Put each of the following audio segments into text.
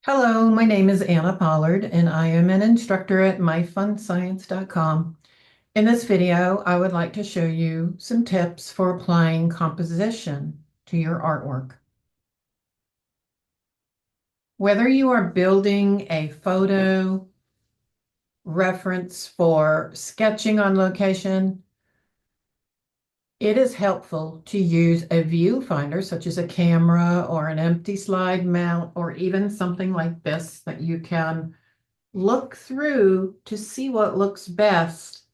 Hello, my name is Anna Pollard, and I am an instructor at myfunscience.com. In this video, I would like to show you some tips for applying composition to your artwork. Whether you are building a photo reference for sketching on location, it is helpful to use a viewfinder such as a camera or an empty slide mount or even something like this that you can look through to see what looks best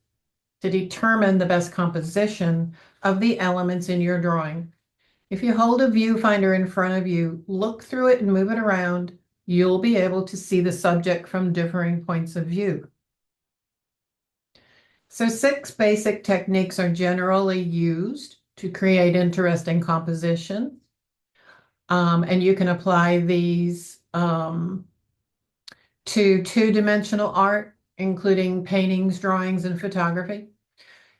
to determine the best composition of the elements in your drawing. If you hold a viewfinder in front of you, look through it and move it around, you'll be able to see the subject from differing points of view. So 6 basic techniques are generally used to create interesting composition. And you can apply these to two-dimensional art, including paintings, drawings, and photography.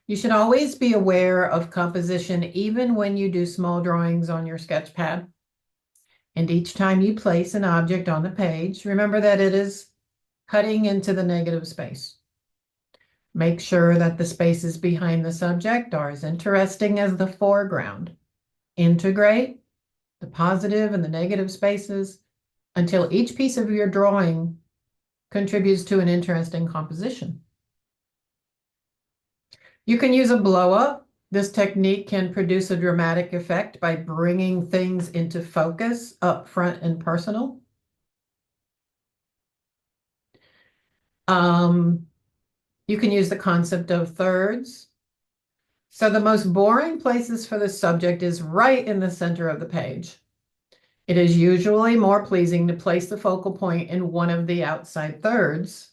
You should always be aware of composition, even when you do small drawings on your sketch pad. And each time you place an object on the page, remember that it is cutting into the negative space. Make sure that the spaces behind the subject are as interesting as the foreground. Integrate the positive and the negative spaces until each piece of your drawing contributes to an interesting composition. You can use a blow-up. This technique can produce a dramatic effect by bringing things into focus up front and personal. You can use the concept of thirds. So the most boring places for the subject is right in the center of the page. It is usually more pleasing to place the focal point in one of the outside thirds,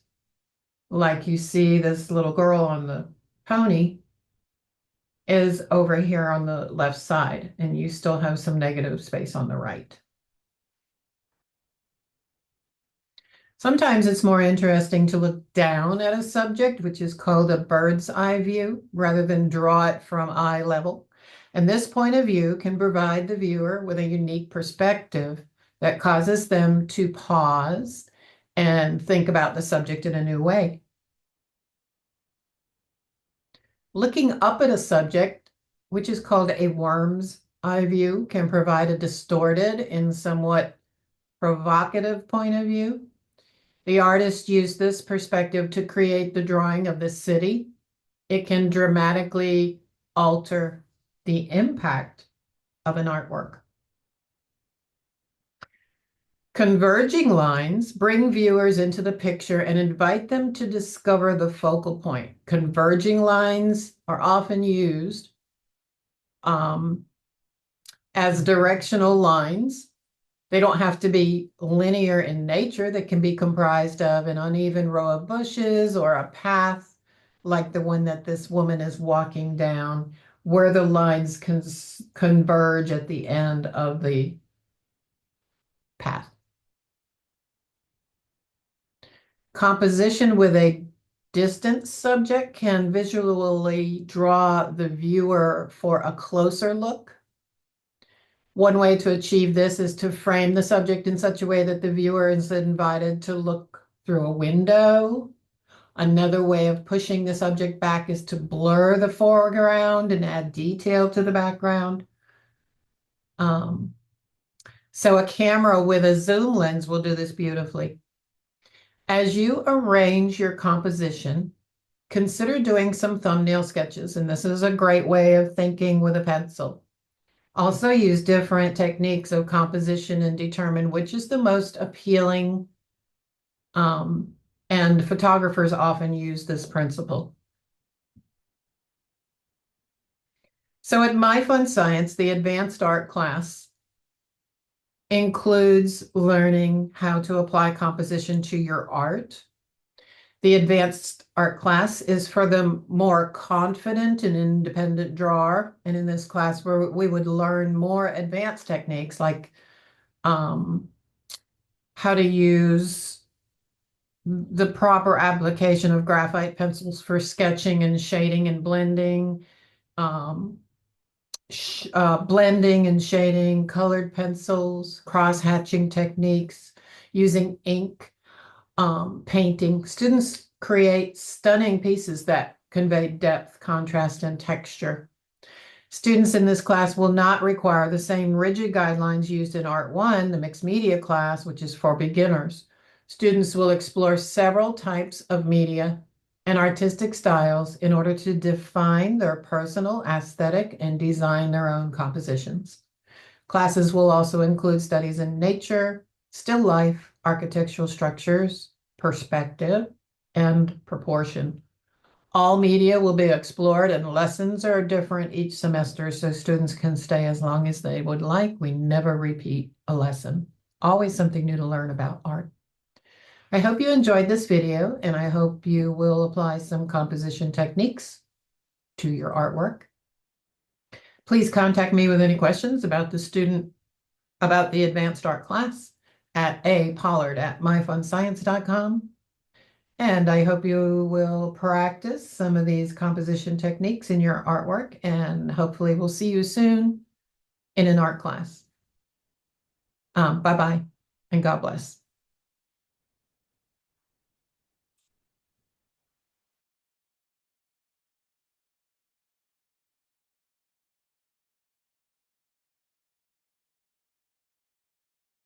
like you see this little girl on the pony is over here on the left side, and you still have some negative space on the right. Sometimes it's more interesting to look down at a subject, which is called a bird's eye view, rather than draw it from eye level. And this point of view can provide the viewer with a unique perspective that causes them to pause and think about the subject in a new way. Looking up at a subject, which is called a worm's eye view, can provide a distorted and somewhat provocative point of view. The artist used this perspective to create the drawing of the city. It can dramatically alter the impact of an artwork. Converging lines bring viewers into the picture and invite them to discover the focal point. Converging lines are often used as directional lines. They don't have to be linear in nature. They can be comprised of an uneven row of bushes or a path like the one that this woman is walking down, where the lines converge at the end of the path. Composition with a distant subject can visually draw the viewer for a closer look. One way to achieve this is to frame the subject in such a way that the viewer is invited to look through a window. Another way of pushing the subject back is to blur the foreground and add detail to the background. So a camera with a zoom lens will do this beautifully. As you arrange your composition, consider doing some thumbnail sketches, and this is a great way of thinking with a pencil. Also use different techniques of composition and determine which is the most appealing, and photographers often use this principle. So at My Fun Science, the advanced art class includes learning how to apply composition to your art. The advanced art class is for the more confident and independent drawer. And in this class, we would learn more advanced techniques like how to use the proper application of graphite pencils for sketching and shading and blending, blending and shading, colored pencils, cross-hatching techniques. using ink, painting. Students create stunning pieces that convey depth, contrast, and texture. Students in this class will not require the same rigid guidelines used in Art 1, the mixed media class, which is for beginners. Students will explore several types of media and artistic styles in order to define their personal aesthetic and design their own compositions. Classes will also include studies in nature, still life, architectural structures, perspective, and proportion. All media will be explored and lessons are different each semester so students can stay as long as they would like. We never repeat a lesson. Always something new to learn about art. I hope you enjoyed this video and I hope you will apply some composition techniques to your artwork. Please contact me with any questions about the advanced art class at apollard@myfunscience.com. And I hope you will practice some of these composition techniques in your artwork, and hopefully we'll see you soon in an art class. Bye-bye, and God bless.